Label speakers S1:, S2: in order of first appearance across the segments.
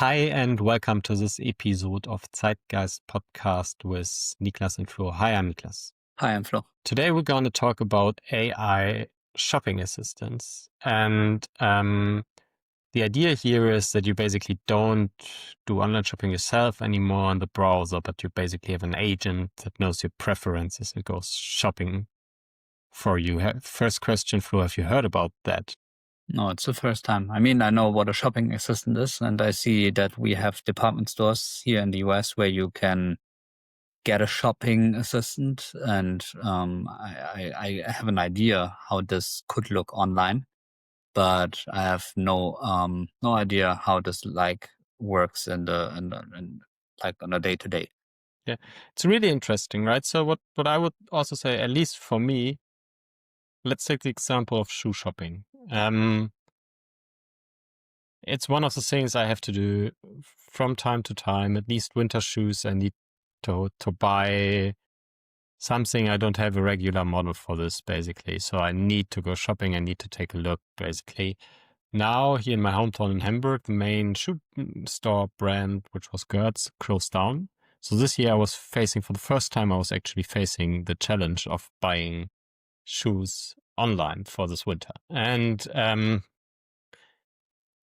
S1: Hi, and welcome to this episode of Zeitgeist podcast with Niklas and Flo. Hi, I'm Niklas.
S2: Hi, I'm Flo.
S1: Today we're going to talk about AI shopping assistants. And the idea here is that you basically don't do online shopping yourself anymore on the browser, but you basically have an agent that knows your preferences and goes shopping for you. First question, Flo, have you heard about that?
S2: No, it's the first time. I mean, I know what a shopping assistant is, and I see that we have department stores here in the US where you can get a shopping assistant, and I have an idea how this could look online, but I have no idea how this works in like on a day to day.
S1: Yeah, it's really interesting, right? So what I would also say, at least for me, let's take the example of shoe shopping. It's one of the things I have to do from time to time. At least winter shoes, I need to buy something. I don't have a regular model for this, basically. So I need to go shopping. I need to take a look, basically. Now, here in my hometown in Hamburg, the main shoe store brand, which was Gertz, closed down. So this year for the first time, I was actually facing the challenge of buying shoes online for this winter. And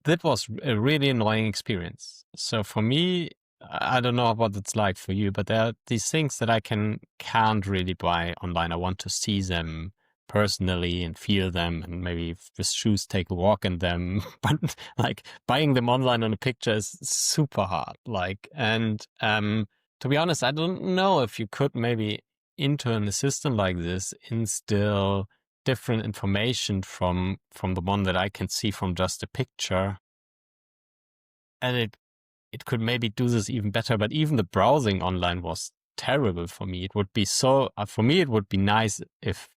S1: that was a really annoying experience. So for me, I don't know what it's like for you, but there are these things that I can't really buy online. I want to see them personally and feel them, and maybe with shoes take a walk in them. But like buying them online on a picture is super hard. To be honest, I don't know if you could maybe into an assistant like this instill different information from the one that I can see from just a picture, and it could maybe do this even better. But even the browsing online was terrible for me. It would be for me it would be nice if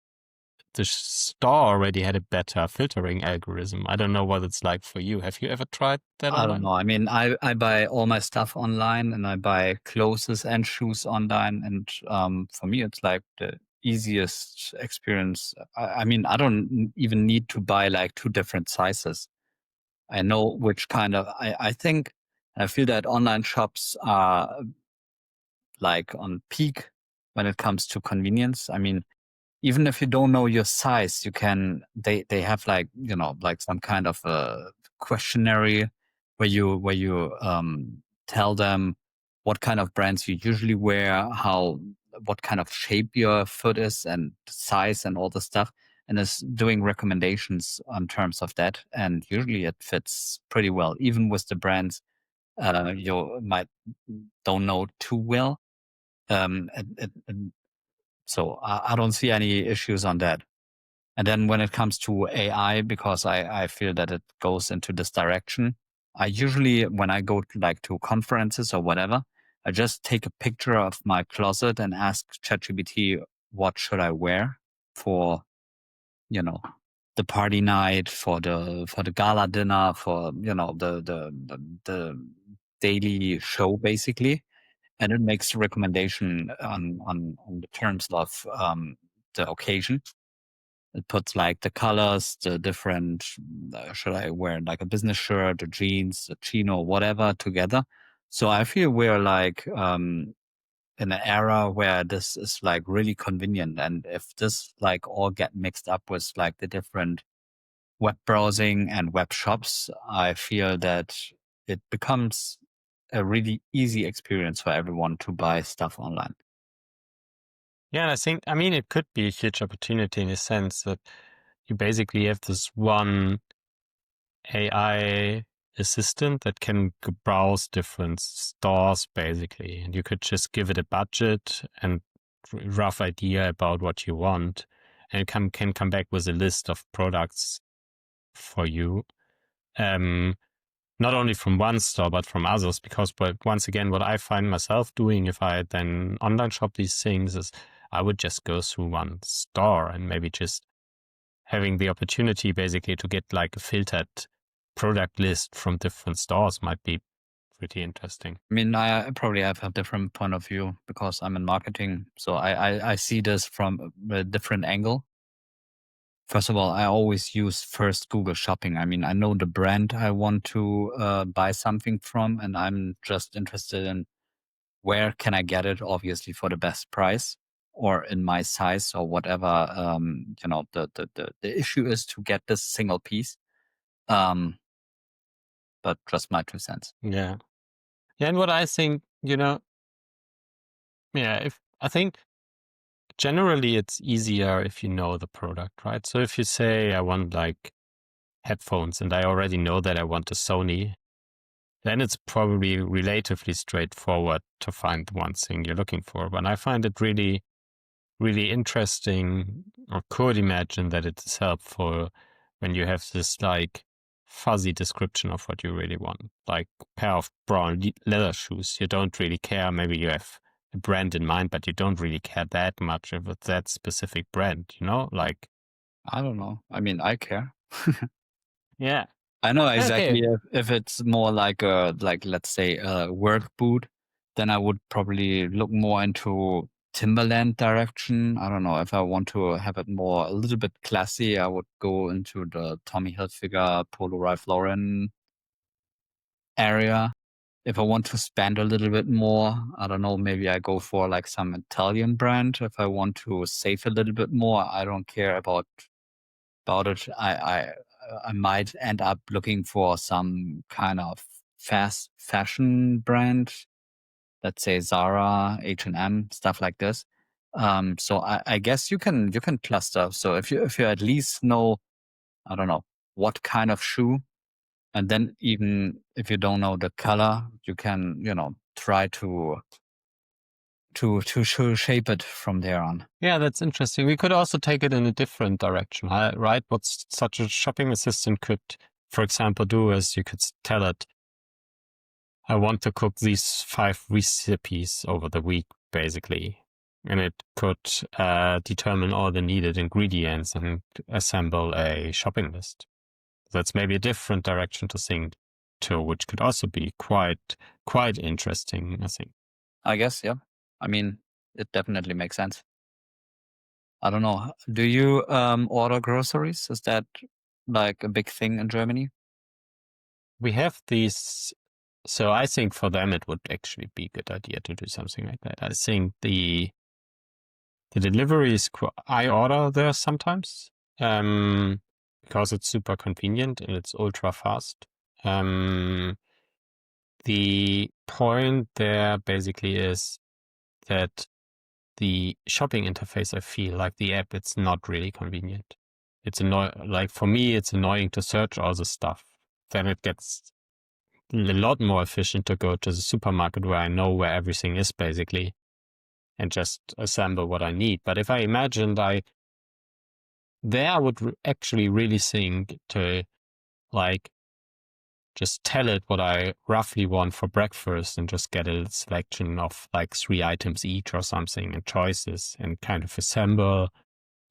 S1: the store already had a better filtering algorithm. I don't know what it's like for you. Have you ever tried that
S2: I don't
S1: online?
S2: know. I mean, I buy all my stuff online, and I buy clothes and shoes online. And for me, it's like the easiest experience. I mean, I don't even need to buy like two different sizes. I know which kind of, I think, I feel that online shops are like on peak when it comes to convenience. I mean, even if you don't know your size, they have like, like some kind of a questionnaire where you tell them what kind of brands you usually wear, what kind of shape your foot is and size and all the stuff, and is doing recommendations on terms of that. And usually it fits pretty well, even with the brands you might don't know too well. So I don't see any issues on that. And then when it comes to AI, because I feel that it goes into this direction, I usually, when I go to conferences or whatever, I just take a picture of my closet and ask ChatGPT, what should I wear for, you know, the party night, for the gala dinner, for, the daily show, basically. And it makes a recommendation on the terms of the occasion. It puts like the colors, the different, should I wear like a business shirt, a jeans, a chino, whatever together. So I feel we're like in an era where this is like really convenient. And if this like all get mixed up with like the different web browsing and web shops, I feel that it becomes a really easy experience for everyone to buy stuff online.
S1: Yeah, and I mean, it could be a huge opportunity in a sense that you basically have this one AI assistant that can browse different stores, basically, and you could just give it a budget and rough idea about what you want, and it can come back with a list of products for you. Not only from one store, but from others, but once again, what I find myself doing if I then online shop these things is I would just go through one store and maybe just having the opportunity basically to get like a filtered product list from different stores might be pretty interesting.
S2: I mean, I probably have a different point of view because I'm in marketing. So I see this from a different angle. First of all, I always use first Google Shopping. I mean, I know the brand I want to buy something from, and I'm just interested in where can I get it, obviously for the best price or in my size or whatever. The issue is to get this single piece. But just my 2 cents.
S1: Yeah. Yeah. And what I think, if I think generally it's easier if you know the product, right? So if you say I want like headphones and I already know that I want a Sony, then it's probably relatively straightforward to find the one thing you're looking for. But I find it really, really interesting, or could imagine that it is helpful when you have this like fuzzy description of what you really want, like a pair of brown leather shoes. You don't really care. Maybe you have a brand in mind, but you don't really care that much if it's that specific brand, like.
S2: I don't know. I mean, I care.
S1: Yeah.
S2: I know
S1: Okay.
S2: exactly if it's more like let's say a work boot, then I would probably look more into Timberland direction. I don't know if I want to have it a little bit classy. I would go into the Tommy Hilfiger, Polo Ralph Lauren area. If I want to spend a little bit more, I don't know, maybe I go for like some Italian brand. If I want to save a little bit more, I don't care about it. I might end up looking for some kind of fast fashion brand, let's say Zara, H&M, stuff like this. So I guess you can cluster. So if you at least know, I don't know, what kind of shoe, and then even if you don't know the color, you can, try to shape it from there on.
S1: Yeah, that's interesting. We could also take it in a different direction, right? What such a shopping assistant could, for example, do is you could tell it, I want to cook these 5 recipes over the week, basically. And it could determine all the needed ingredients and assemble a shopping list. That's maybe a different direction to think to, which could also be quite interesting, I think.
S2: I guess, yeah. I mean, it definitely makes sense. I don't know. Do you order groceries? Is that like a big thing in Germany?
S1: We have these, so I think for them it would actually be a good idea to do something like that. I think the delivery is, I order there sometimes, because it's super convenient and it's ultra fast. The point there basically is that the shopping interface, I feel like the app, it's not really convenient. It's like for me, it's annoying to search all the stuff. Then it gets a lot more efficient to go to the supermarket where I know where everything is basically and just assemble what I need. But if I imagined I would actually really think to like just tell it what I roughly want for breakfast and just get a selection of like 3 items each or something and choices and kind of assemble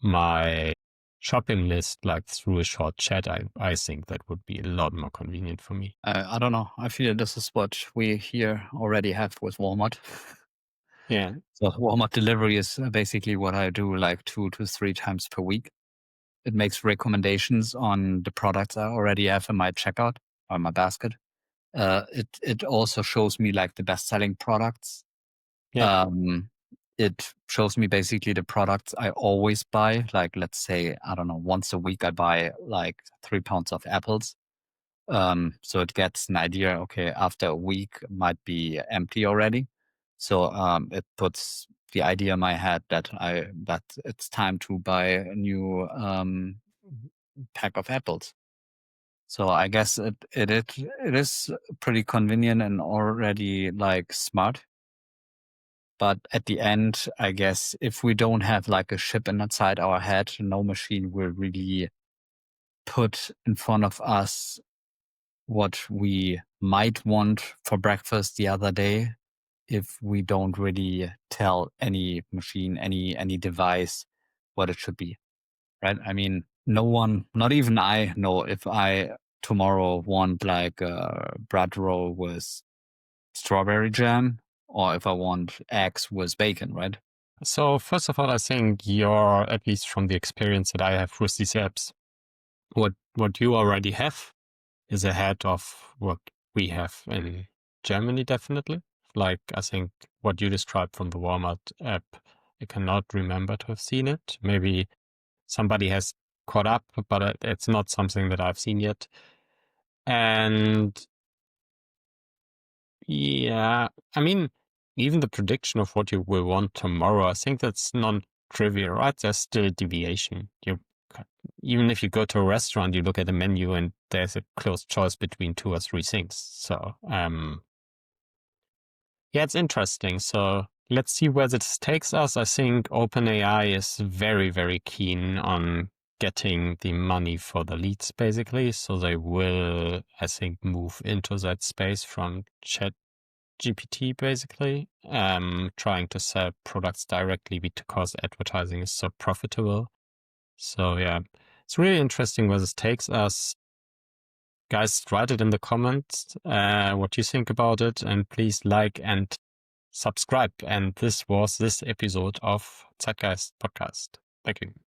S1: my shopping list like through a short chat. I think that would be a lot more convenient for me.
S2: I don't know. I feel this is what we here already have with Walmart.
S1: Yeah.
S2: So Walmart delivery is basically what I do like 2 to 3 times per week. It makes recommendations on the products I already have in my checkout or my basket. It also shows me like the best selling products.
S1: Yeah.
S2: It shows me basically the products I always buy. Like, let's say, I don't know, once a week I buy like 3 pounds of apples. So it gets an idea, okay, after a week it might be empty already. So it puts the idea in my head that it's time to buy a new pack of apples. So I guess it is pretty convenient and already like smart. But at the end, I guess if we don't have like a chip inside our head, no machine will really put in front of us what we might want for breakfast the other day if we don't really tell any machine, any device what it should be. Right? I mean, no one, not even I know if I tomorrow want like a bread roll with strawberry jam or if I want eggs with bacon, right?
S1: So first of all, I think you're, at least from the experience that I have with these apps, what you already have is ahead of what we have in Germany, definitely. Like, I think what you described from the Walmart app, I cannot remember to have seen it. Maybe somebody has caught up, but it's not something that I've seen yet. And yeah, I mean, even the prediction of what you will want tomorrow, I think that's non-trivial, right? There's still deviation. Even if you go to a restaurant, you look at the menu and there's a close choice between 2 or 3 things. So, yeah, it's interesting. So let's see where this takes us. I think OpenAI is very, very keen on getting the money for the leads, basically. So they will, I think, move into that space from ChatGPT, basically, trying to sell products directly because advertising is so profitable. So yeah, it's really interesting where this takes us. Guys, write it in the comments what you think about it, and please like and subscribe. And this was this episode of Zeitgeist podcast. Thank you.